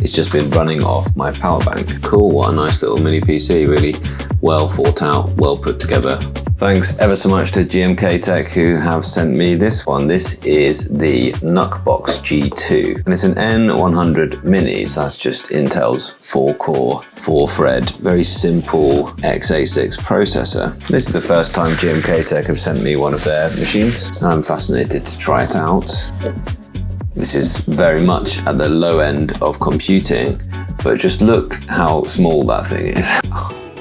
it's just been running off my power bank. Cool, what a nice little mini PC, really well thought out, well put together. Thanks ever so much to GMKtec who have sent me this one. This is the Knuckbox G2 and it's an N100 mini, so that's just Intel's 4-core, 4-thread, very simple x86 processor. This is the first time GMKtec have sent me one of their machines and I'm fascinated to try it out. This is very much at the low end of computing, but just look how small that thing is.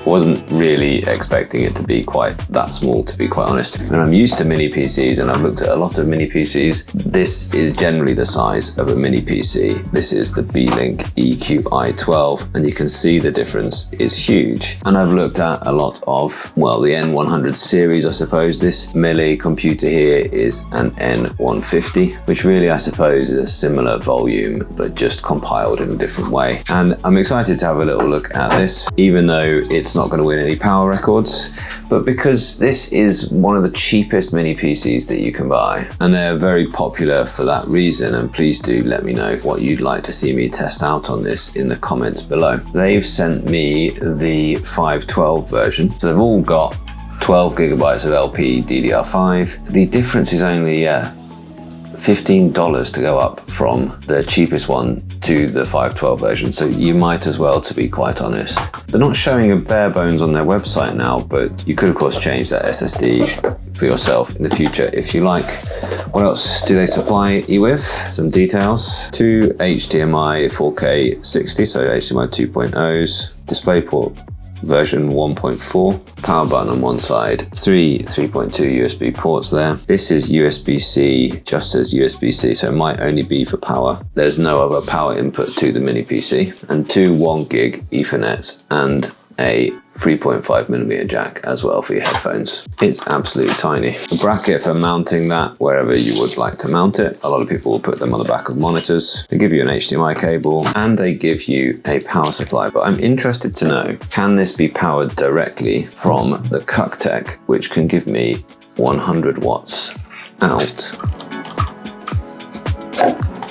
Wasn't really expecting it to be quite that small, to be quite honest. And I'm used to mini PCs and I've looked at a lot of mini PCs. This is generally the size of a mini PC. This is the B-Link EQi12 and you can see the difference is huge. And I've looked at a lot of, well, the N100 series, I suppose. This Melee computer here is an N150, which really I suppose is a similar volume, but just compiled in a different way. And I'm excited to have a little look at this, even though it's not going to win any power records, but because this is one of the cheapest mini PCs that you can buy and they're very popular for that reason. And please do let me know what you'd like to see me test out on this in the comments below. They've sent me the 512 version, so they've all got 12 gigabytes of LP DDR5. The difference is only $15 to go up from the cheapest one to the 512 version, so you might as well, to be quite honest. They're not showing a bare bones on their website now, but you could of course change that SSD for yourself in the future if you like. What else do they supply you with? Some details. 2 HDMI 4K 60, so HDMI 2.0s, DisplayPort version 1.4, power button on one side, 3 3.2 USB ports there. This is USB-C, just says USB-C, so it might only be for power. There's no other power input to the mini PC, and 2 1 gig Ethernets and a 3.5mm jack as well for your headphones. It's absolutely tiny. A bracket for mounting that wherever you would like to mount it. A lot of people will put them on the back of monitors. They give you an HDMI cable and they give you a power supply, but I'm interested to know, can this be powered directly from the GMKtec, which can give me 100 watts out?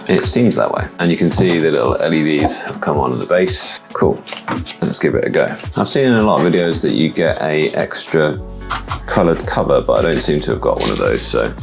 It seems that way. And you can see the little LEDs have come on at the base. Cool, let's give it a go. I've seen in a lot of videos that you get a extra colored cover, but I don't seem to have got one of those, so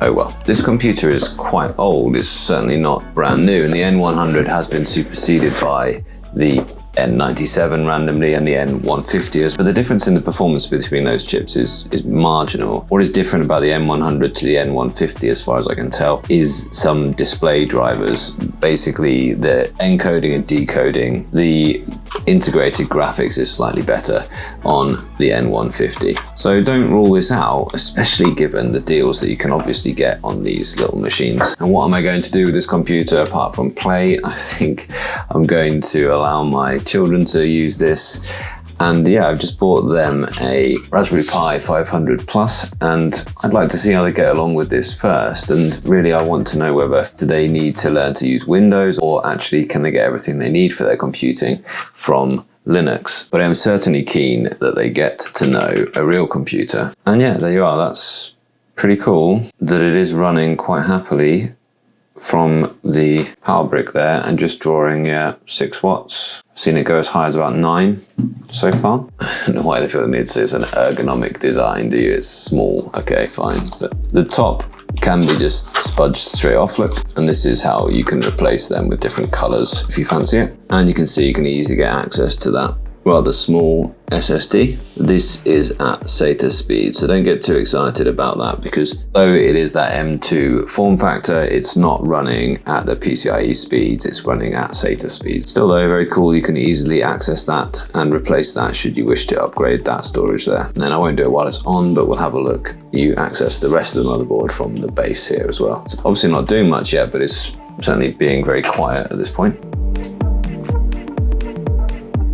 oh well. This computer is quite old, it's certainly not brand new, and the N100 has been superseded by the N97 randomly and the N150, but the difference in the performance between those chips is marginal. What is different about the N100 to the N150, as far as I can tell, is some display drivers. Basically, the encoding and decoding, the integrated graphics is slightly better on the N150. So don't rule this out, especially given the deals that you can obviously get on these little machines. And what am I going to do with this computer apart from play? I think I'm going to allow my children to use this. And yeah, I've just bought them a Raspberry Pi 500 Plus, and I'd like to see how they get along with this first. And really, I want to know whether do they need to learn to use Windows, or actually can they get everything they need for their computing from Linux. But I'm certainly keen that they get to know a real computer. And yeah, there you are. That's pretty cool that it is running quite happily from the power brick there and just drawing 6 watts. I've seen it go as high as about 9 so far. I don't know why they feel the need to say it's an ergonomic design, do you? It's small, okay, fine. But the top can be just spudged straight off, look. And this is how you can replace them with different colors if you fancy it. And you can see you can easily get access to that rather small SSD. This is at SATA speed, so don't get too excited about that, because though it is that M2 form factor, it's not running at the PCIe speeds, it's running at SATA speeds. Still though, very cool, you can easily access that and replace that should you wish to upgrade that storage there. And then I won't do it while it's on, but we'll have a look. You access the rest of the motherboard from the base here as well. It's obviously not doing much yet, but it's certainly being very quiet at this point.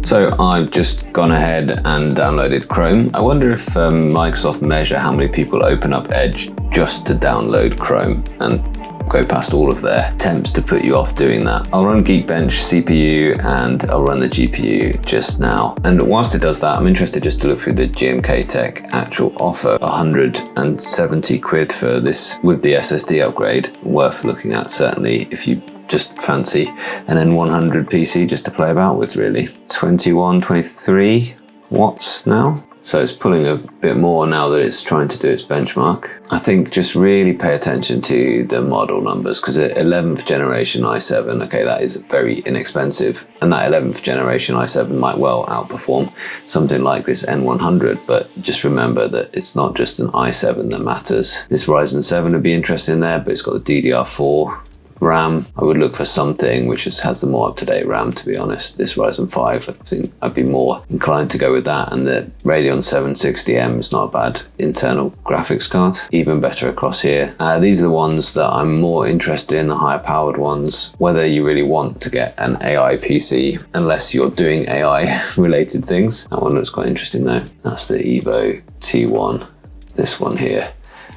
So I've just gone ahead and downloaded Chrome. I wonder if Microsoft measure how many people open up Edge just to download Chrome and go past all of their attempts to put you off doing that. I'll run Geekbench CPU and I'll run the GPU just now. And whilst it does that, I'm interested just to look through the GMKtec actual offer. 170 quid for this with the SSD upgrade. Worth looking at certainly if you just fancy an N100 PC just to play about with really. 21, 23 watts now. So it's pulling a bit more now that it's trying to do its benchmark. I think just really pay attention to the model numbers, because at 11th generation i7, okay, that is very inexpensive. And that 11th generation i7 might well outperform something like this N100, but just remember that it's not just an i7 that matters. This Ryzen 7 would be interesting there, but it's got the DDR4 RAM. I would look for something which has the more up-to-date RAM, to be honest. This Ryzen 5, I think I'd be more inclined to go with that, and the Radeon 760M is not a bad internal graphics card. Even better across here. These are the ones that I'm more interested in, the higher powered ones, whether you really want to get an AI PC, unless you're doing AI related things. That one looks quite interesting though. That's the Evo T1, this one here,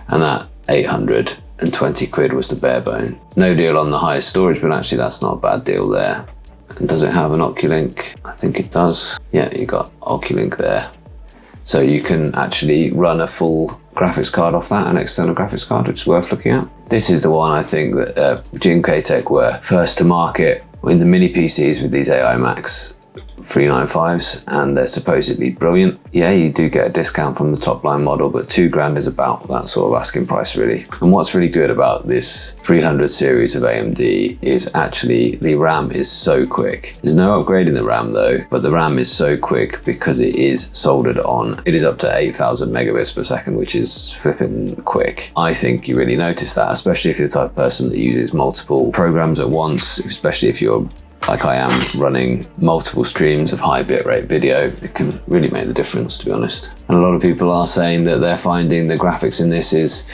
and that 820 quid was the bare bone. No deal on the highest storage, but actually that's not a bad deal there. And does it have an Oculink? I think it does. Yeah, you got Oculink there. So you can actually run a full graphics card off that, an external graphics card, which is worth looking at. This is the one I think that GMKtec were first to market in the mini PCs with these AI Max 395s, and they're supposedly brilliant. Yeah, you do get a discount from the top line model, but $2,000 is about that sort of asking price really. And what's really good about this 300 series of AMD is actually the RAM is so quick. There's no upgrading the RAM though, but the RAM is so quick because it is soldered on. It is up to 8,000 megabits per second, which is flipping quick. I think you really notice that, especially if you're the type of person that uses multiple programs at once, especially if you're like I am, running multiple streams of high bitrate video. It can really make the difference, to be honest. And a lot of people are saying that they're finding the graphics in this is,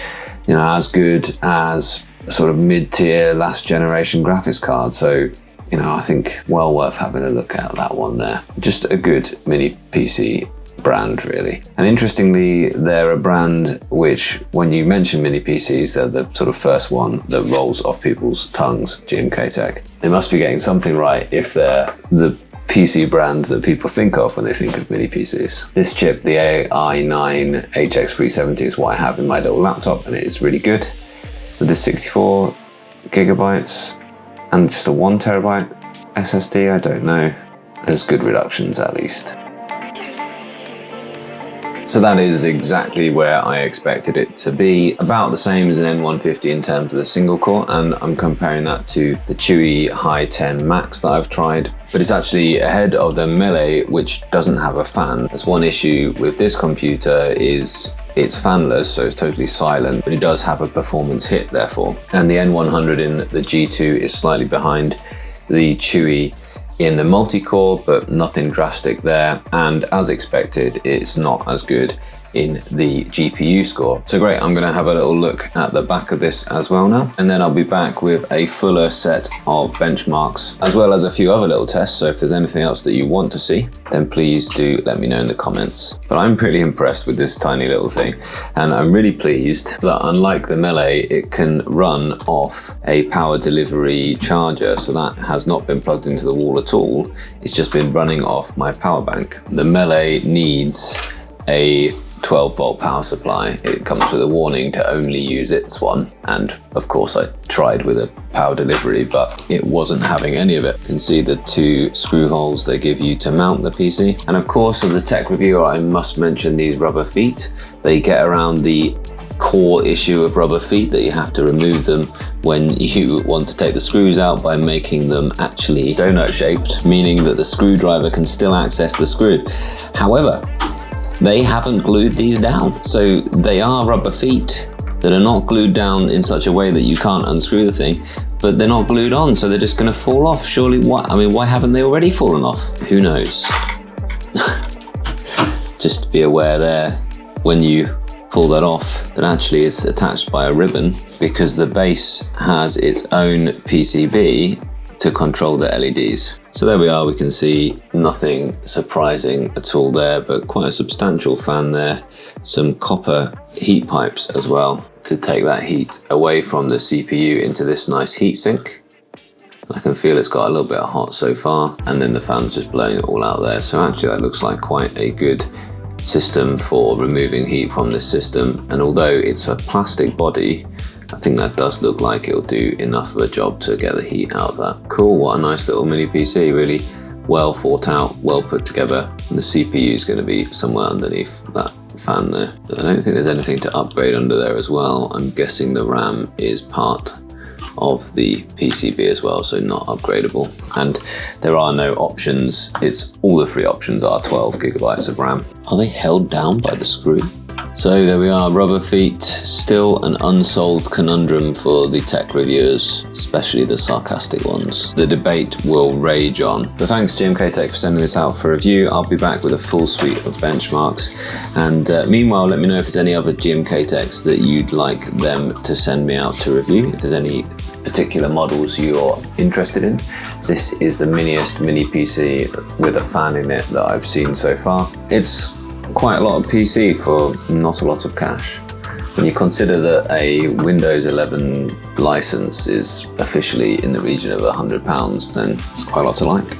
you know, as good as a sort of mid-tier last generation graphics card. So, you know, I think well worth having a look at that one there. Just a good mini PC brand really. And interestingly, they're a brand which, when you mention mini PCs, they're the sort of first one that rolls off people's tongues, GMKtec. They must be getting something right if they're the PC brand that people think of when they think of mini PCs. This chip, the i9 HX370, is what I have in my little laptop, and it is really good. With the 64 gigabytes and just a 1 terabyte SSD, I don't know. There's good reductions at least. So that is exactly where I expected it to be. About the same as an N150 in terms of the single core, and I'm comparing that to the Chewy Hi10 Max that I've tried. But it's actually ahead of the Melee, which doesn't have a fan. There's one issue with this computer is it's fanless, so it's totally silent, but it does have a performance hit therefore. And the N100 in the G2 is slightly behind the Chewy in the multi-core, but nothing drastic there. And as expected, it's not as good in the GPU score. So great, I'm gonna have a little look at the back of this as well now. And then I'll be back with a fuller set of benchmarks, as well as a few other little tests. So if there's anything else that you want to see, then please do let me know in the comments. But I'm pretty impressed with this tiny little thing. And I'm really pleased that unlike the Melee, it can run off a power delivery charger. So that has not been plugged into the wall at all. It's just been running off my power bank. The Melee needs a 12 volt power supply. It comes with a warning to only use its one. And of course I tried with a power delivery, but it wasn't having any of it. You can see the 2 screw holes they give you to mount the PC. And of course, as a tech reviewer, I must mention these rubber feet. They get around the core issue of rubber feet that you have to remove them when you want to take the screws out by making them actually donut shaped, meaning that the screwdriver can still access the screw. However, they haven't glued these down. So they are rubber feet that are not glued down in such a way that you can't unscrew the thing, but they're not glued on, so they're just gonna fall off. Surely, why haven't they already fallen off? Who knows? Just be aware there, when you pull that off, that actually it's attached by a ribbon, because the base has its own PCB to control the LEDs. So there we are, we can see nothing surprising at all there, but quite a substantial fan there. Some copper heat pipes as well to take that heat away from the CPU into this nice heatsink. I can feel it's got a little bit hot so far, and then the fan's just blowing it all out there. So actually that looks like quite a good system for removing heat from this system. And although it's a plastic body, I think that does look like it'll do enough of a job to get the heat out of that. Cool, what a nice little mini PC, really well thought out, well put together. And the CPU is going to be somewhere underneath that fan there. But I don't think there's anything to upgrade under there as well. I'm guessing the RAM is part of the PCB as well, so not upgradable. And there are no options. It's all the free options are 12 gigabytes of RAM. Are they held down by the screw? So there we are, rubber feet, still an unsolved conundrum for the tech reviewers, especially the sarcastic ones. The debate will rage on. But thanks GMKtec for sending this out for review. I'll be back with a full suite of benchmarks. And meanwhile, let me know if there's any other GMKtecs that you'd like them to send me out to review. If there's any particular models you're interested in. This is the miniest mini PC with a fan in it that I've seen so far. It's quite a lot of PC for not a lot of cash. When you consider that a Windows 11 license is officially in the region of £100, then it's quite a lot to like.